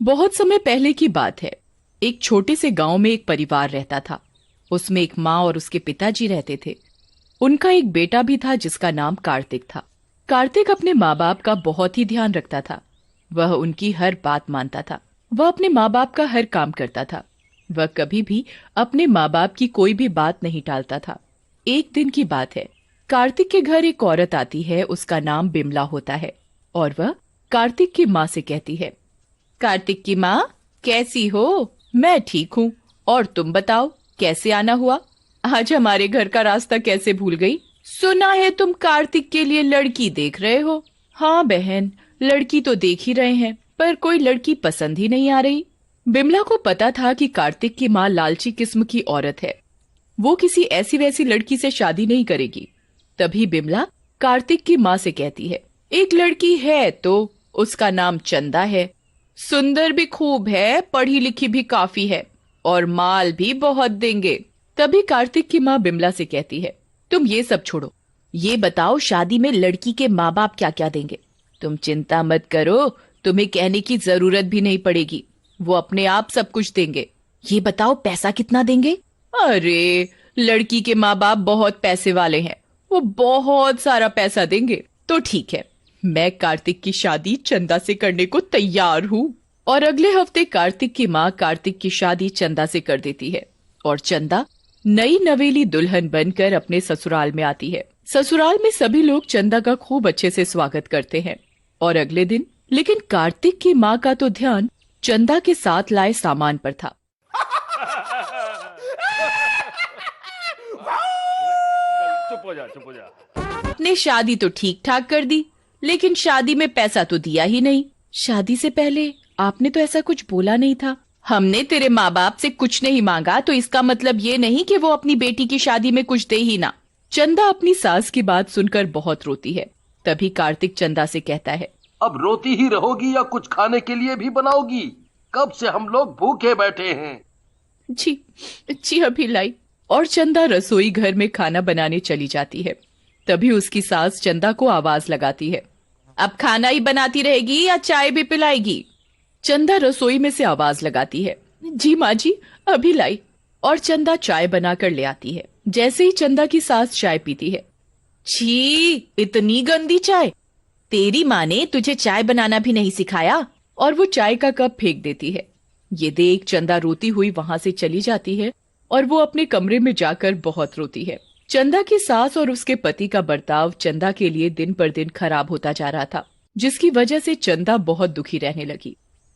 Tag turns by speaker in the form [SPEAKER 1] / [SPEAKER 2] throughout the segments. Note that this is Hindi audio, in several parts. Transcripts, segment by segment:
[SPEAKER 1] बहुत समय पहले की बात है। एक छोटे से गांव में एक परिवार रहता था। उसमें एक माँ और उसके पिताजी रहते थे। उनका एक बेटा भी था जिसका नाम कार्तिक था। कार्तिक अपने माँ बाप का बहुत ही ध्यान रखता था। वह उनकी हर बात मानता था। वह अपने माँ बाप का हर काम करता था। वह कभी भी अपने माँ बाप की कोई भी बात नहीं टालता था। एक दिन की बात है। कार्तिक के घर एक औरत आती है। उसका नाम बिमला होता है और वह कार्तिक की माँ से कहती है, कार्तिक की माँ, कैसी हो? मैं ठीक हूँ। और तुम बताओ, कैसे आना हुआ? आज हमारे घर का रास्ता कैसे भूल गई? सुना है तुम कार्तिक के लिए लड़की देख रहे हो। हाँ बहन, लड़की तो देख ही रहे हैं, पर कोई लड़की पसंद ही नहीं आ रही। बिमला को पता था कि कार्तिक की माँ लालची किस्म की औरत है। वो किसी ऐसी वैसी लड़की से शादी नहीं करेगी। तभी बिमला कार्तिक की माँ से कहती है, एक लड़की है तो उसका नाम चंदा है। सुंदर भी खूब है, पढ़ी लिखी भी काफी है और माल भी बहुत देंगे। तभी कार्तिक की माँ बिमला से कहती है, तुम ये सब छोड़ो, ये बताओ शादी में लड़की के माँ बाप क्या क्या देंगे? तुम चिंता मत करो, तुम्हें कहने की जरूरत भी नहीं पड़ेगी, वो अपने आप सब कुछ देंगे। ये बताओ पैसा कितना देंगे? अरे, लड़की के माँ बाप बहुत पैसे वाले हैं, वो बहुत सारा पैसा देंगे। तो ठीक है, मैं कार्तिक की शादी चंदा से करने को तैयार हूँ। और अगले हफ्ते कार्तिक की माँ कार्तिक की शादी चंदा से कर देती है और चंदा नई नवेली दुल्हन बनकर अपने ससुराल में आती है। ससुराल में सभी लोग चंदा का खूब अच्छे से स्वागत करते हैं। और अगले दिन लेकिन कार्तिक की माँ का तो ध्यान चंदा के साथ लाए सामान पर था।
[SPEAKER 2] चुप हो जा।
[SPEAKER 1] आपने शादी तो ठीक ठाक कर दी, लेकिन शादी में पैसा तो दिया ही नहीं। शादी से पहले आपने तो ऐसा कुछ बोला नहीं था। हमने तेरे माँ बाप से कुछ नहीं मांगा तो इसका मतलब ये नहीं कि वो अपनी बेटी की शादी में कुछ दे ही ना। चंदा अपनी सास की बात सुनकर बहुत रोती है। तभी कार्तिक चंदा से कहता है,
[SPEAKER 2] अब रोती ही रहोगी या कुछ खाने के लिए भी बनाओगी? कब से हम लोग भूखे बैठे हैं।
[SPEAKER 1] जी जी अभी लाई। और चंदा रसोई घर में खाना बनाने चली जाती है। तभी उसकी सास चंदा को आवाज लगाती है, अब खाना ही बनाती रहेगी या चाय भी पिलाएगी? चंदा रसोई में से आवाज लगाती है, जी माँ जी, अभी लाई। और चंदा चाय बनाकर ले आती है। जैसे ही चंदा की सास चाय पीती है, छी, इतनी गंदी चाय! तेरी माँ ने तुझे चाय बनाना भी नहीं सिखाया। और वो चाय का कप फेंक देती है। ये देख चंदा रोती हुई वहां से चली जाती है और वो अपने कमरे में जाकर बहुत रोती है। चंदा की सास और उसके पति का बर्ताव चंदा के लिए दिन पर दिन खराब होता जा रहा था, जिसकी वजह से चंदा बहुत दुखी रहने लगी।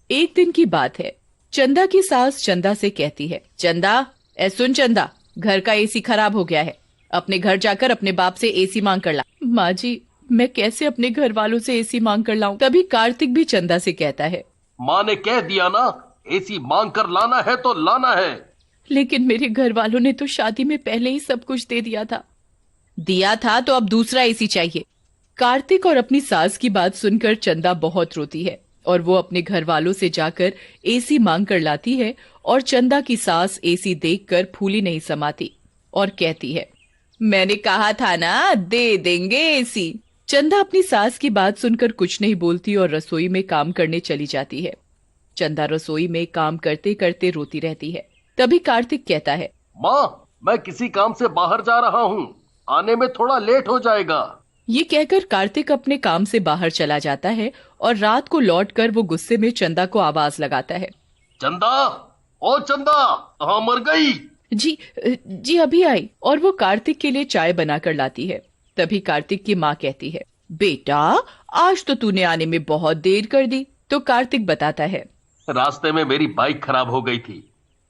[SPEAKER 1] एक दिन की बात है। चंदा की सास चंदा से कहती है, चंदा, सुन चंदा, घर का एसी खराब हो गया है, अपने घर जाकर अपने बाप से एसी मांग कर ला। माँ जी, मैं कैसे अपने घर वालों से एसी मांग कर लाऊं? तभी कार्तिक भी चंदा से कहता है,
[SPEAKER 2] माँ ने कह दिया ना, एसी मांग कर लाना है तो लाना है।
[SPEAKER 1] लेकिन मेरे घर वालों ने तो शादी में पहले ही सब कुछ दे दिया था। दिया था तो अब दूसरा एसी चाहिए। कार्तिक और अपनी सास की बात सुनकर चंदा बहुत रोती है और वो अपने घर वालों से जाकर एसी मांग कर लाती है। और चंदा की सास एसी देखकर फूली नहीं समाती और कहती है, मैंने कहा था ना, दे देंगे एसी। चंदा अपनी सास की बात सुनकर कुछ नहीं बोलती और रसोई में काम करने चली जाती है। चंदा रसोई में काम करते करते रोती रहती है। तभी कार्तिक कहता है,
[SPEAKER 2] माँ, मैं किसी काम से बाहर जा रहा हूँ, आने में थोड़ा लेट हो जाएगा।
[SPEAKER 1] ये कहकर कार्तिक अपने काम से बाहर चला जाता है और रात को लौटकर वो गुस्से में चंदा को आवाज लगाता है,
[SPEAKER 2] चंदा, ओ चंदा, कहाँ मर गई?
[SPEAKER 1] जी जी अभी आई। और वो कार्तिक के लिए चाय बनाकर लाती है। तभी कार्तिक की माँ कहती है, बेटा, आज तो तूने आने में बहुत देर कर दी। तो कार्तिक बताता है,
[SPEAKER 2] रास्ते में मेरी बाइक खराब हो गई थी,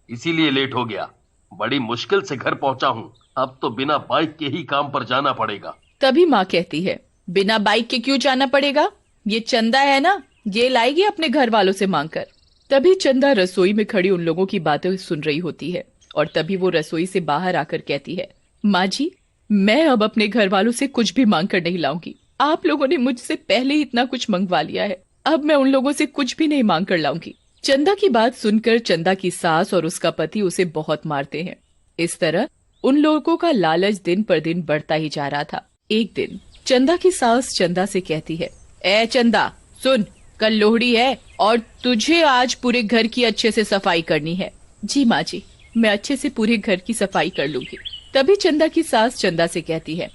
[SPEAKER 2] इसीलिए लेट हो गया। बड़ी मुश्किल से घर पहुंचा हूँ, अब तो बिना बाइक के ही काम पर जाना पड़ेगा।
[SPEAKER 1] तभी माँ कहती है, बिना बाइक के क्यों जाना पड़ेगा? ये चंदा है ना, ये लाएगी अपने घर वालों से मांगकर। तभी चंदा रसोई में खड़ी उन लोगों की बातें सुन रही होती है और तभी वो रसोई से बाहर आकर कहती है, माँ जी, मैं अब अपने घर वालों से कुछ भी मांग कर नहीं लाऊंगी। आप लोगों ने मुझसे पहले ही इतना कुछ मंगवा लिया है, अब मैं उन लोगों से कुछ भी नहीं मांग कर लाऊंगी। चंदा की बात सुनकर चंदा की सास और उसका पति उसे बहुत मारते हैं। इस तरह उन लोगों का लालच दिन पर दिन बढ़ता ही जा रहा था। एक दिन चंदा की सास चंदा से कहती है, ए चंदा, सुन, कल लोहड़ी है और तुझे आज पूरे घर की अच्छे से सफाई करनी है। जी माँ जी, मैं अच्छे से पूरे घर की सफाई कर लूंगी। तभी चंदा की सास चंदा से कहती है,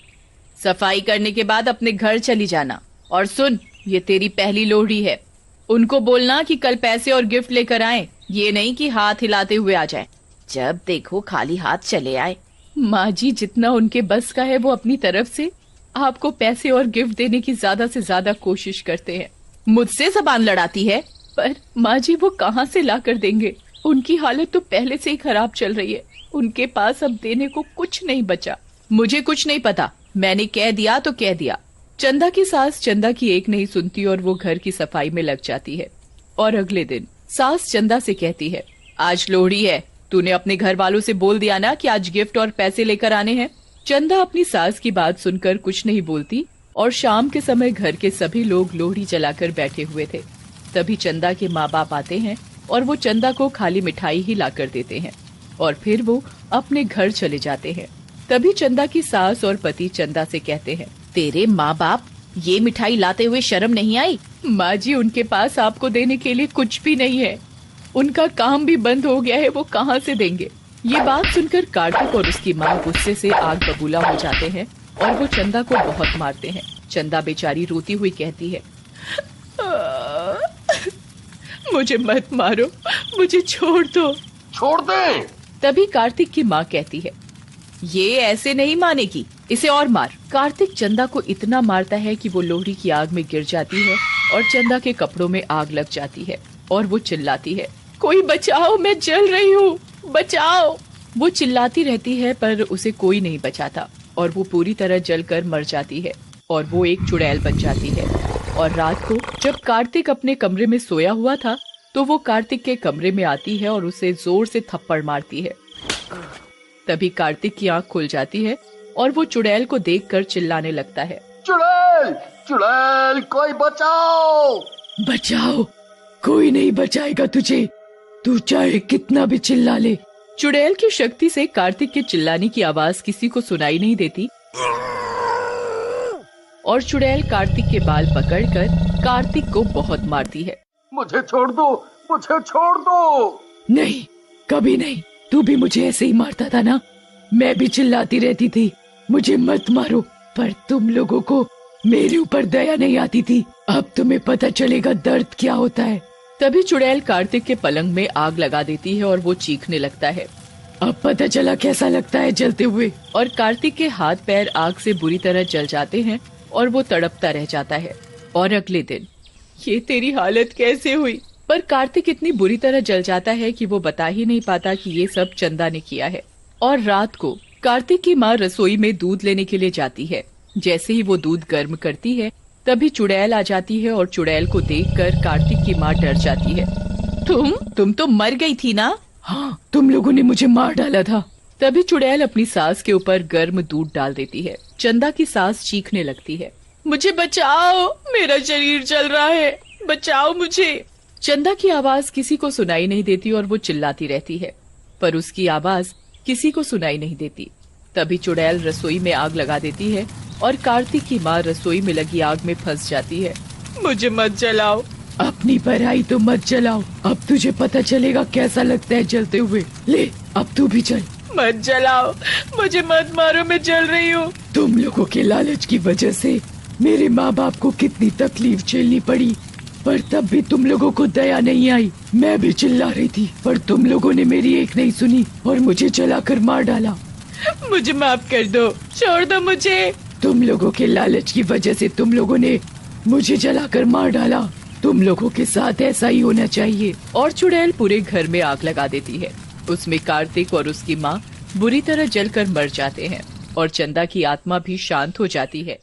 [SPEAKER 1] सफाई करने के बाद अपने घर चली जाना। और सुन, ये तेरी पहली लोहड़ी है। उनको बोलना कि कल पैसे और गिफ्ट लेकर आए, ये नहीं कि हाथ हिलाते हुए आ जाए। जब देखो खाली हाथ चले आए। माँ जी, जितना उनके बस का है वो अपनी तरफ से आपको पैसे और गिफ्ट देने की ज्यादा से ज्यादा कोशिश करते हैं। मुझसे जबान लड़ाती है, पर माँ जी वो कहाँ से ला कर देंगे। उनकी हालत तो पहले से ही खराब चल रही है। उनके पास अब देने को कुछ नहीं बचा। मुझे कुछ नहीं पता, मैंने कह दिया तो कह दिया। चंदा की सास चंदा की एक नहीं सुनती और वो घर की सफाई में लग जाती है। और अगले दिन सास चंदा से कहती है, आज लोहड़ी है, तूने अपने घर वालों से बोल दिया ना कि आज गिफ्ट और पैसे लेकर आने हैं। चंदा अपनी सास की बात सुनकर कुछ नहीं बोलती और शाम के समय घर के सभी लोग लोहड़ी जलाकर बैठे हुए थे। तभी चंदा के माँ बाप आते हैं और वो चंदा को खाली मिठाई ही लाकर देते हैं और फिर वो अपने घर चले जाते हैं। तभी चंदा की सास और पति चंदा से कहते हैं, तेरे माँ बाप ये मिठाई लाते हुए शर्म नहीं आई? माँ जी, उनके पास आपको देने के लिए कुछ भी नहीं है। उनका काम भी बंद हो गया है, वो कहाँ से देंगे। ये बात सुनकर कार्तिक और उसकी माँ गुस्से से आग बबूला हो जाते हैं और वो चंदा को बहुत मारते हैं। चंदा बेचारी रोती हुई कहती है, मुझे मत मारो, मुझे छोड़ दो।
[SPEAKER 2] छोड़ दे।
[SPEAKER 1] तभी कार्तिक की माँ कहती है, ये ऐसे नहीं मानेगी, इसे और मार। कार्तिक चंदा को इतना मारता है कि वो लोहड़ी की आग में गिर जाती है और चंदा के कपड़ों में आग लग जाती है और वो चिल्लाती है, कोई बचाओ, मैं जल रही हूँ, बचाओ। वो चिल्लाती रहती है पर उसे कोई नहीं बचाता और वो पूरी तरह जलकर मर जाती है और वो एक चुड़ैल बन जाती है। और रात को जब कार्तिक अपने कमरे में सोया हुआ था तो वो कार्तिक के कमरे में आती है और उसे जोर से थप्पड़ मारती है। तभी कार्तिक की आंख खुल जाती है और वो चुड़ैल को देखकर चिल्लाने लगता है,
[SPEAKER 2] चुड़ैल, चुड़ैल, कोई बचाओ।
[SPEAKER 1] बचाओ, कोई नहीं बचाएगा तुझे, तू चाहे कितना भी चिल्ला ले। चुड़ैल की शक्ति से कार्तिक के चिल्लाने की आवाज किसी को सुनाई नहीं देती और चुड़ैल कार्तिक के बाल पकड़कर कार्तिक को बहुत मारती है।
[SPEAKER 2] मुझे छोड़ दो, मुझे छोड़ दो।
[SPEAKER 1] नहीं, कभी नहीं, तू भी मुझे ऐसे ही मारता था ना, मैं भी चिल्लाती रहती थी, मुझे मत मारो, पर तुम लोगों को मेरे ऊपर दया नहीं आती थी। अब तुम्हें पता चलेगा दर्द क्या होता है। तभी चुड़ैल कार्तिक के पलंग में आग लगा देती है और वो चीखने लगता है, अब पता चला कैसा लगता है जलते हुए। और कार्तिक के हाथ पैर आग से बुरी तरह जल जाते हैं और वो तड़पता रह जाता है। और अगले दिन, ये तेरी हालत कैसे हुई? पर कार्तिक इतनी बुरी तरह जल जाता है कि वो बता ही नहीं पाता कि ये सब चंदा ने किया है। और रात को कार्तिक की माँ रसोई में दूध लेने के लिए जाती है। जैसे ही वो दूध गर्म करती है तभी चुड़ैल आ जाती है और चुड़ैल को देखकर कार्तिक की माँ डर जाती है। तुम तो मर गई थी ना? हाँ, तुम लोगों ने मुझे मार डाला था। तभी चुड़ैल अपनी सास के ऊपर गर्म दूध डाल देती है। चंदा की सास चीखने लगती है, मुझे बचाओ, मेरा शरीर जल रहा है, बचाओ मुझे। चंदा की आवाज किसी को सुनाई नहीं देती और वो चिल्लाती रहती है, पर उसकी आवाज किसी को सुनाई नहीं देती। तभी चुड़ैल रसोई में आग लगा देती है और कार्तिक की माँ रसोई में लगी आग में फंस जाती है। मुझे मत जलाओ। अपनी पराई तो मत जलाओ, अब तुझे पता चलेगा कैसा लगता है जलते हुए। ले, अब तू भी जल। मत जलाओ, मुझे मत मारो, मैं जल रही हूँ। तुम लोगों के लालच की वजह से मेरे माँ बाप को कितनी तकलीफ झेलनी पड़ी, पर तब भी तुम लोगों को दया नहीं आई। मैं भी चिल्ला रही थी पर तुम लोगों ने मेरी एक नहीं सुनी और मुझे जलाकर मार डाला। मुझे माफ कर दो, छोड़ दो मुझे। तुम लोगों के लालच की वजह से तुम लोगों ने मुझे जलाकर मार डाला। तुम लोगों के साथ ऐसा ही होना चाहिए। और चुड़ैल पूरे घर में आग लगा देती है। उसमें कार्तिक और उसकी माँ बुरी तरह जलकर मर जाते हैं और चंदा की आत्मा भी शांत हो जाती है।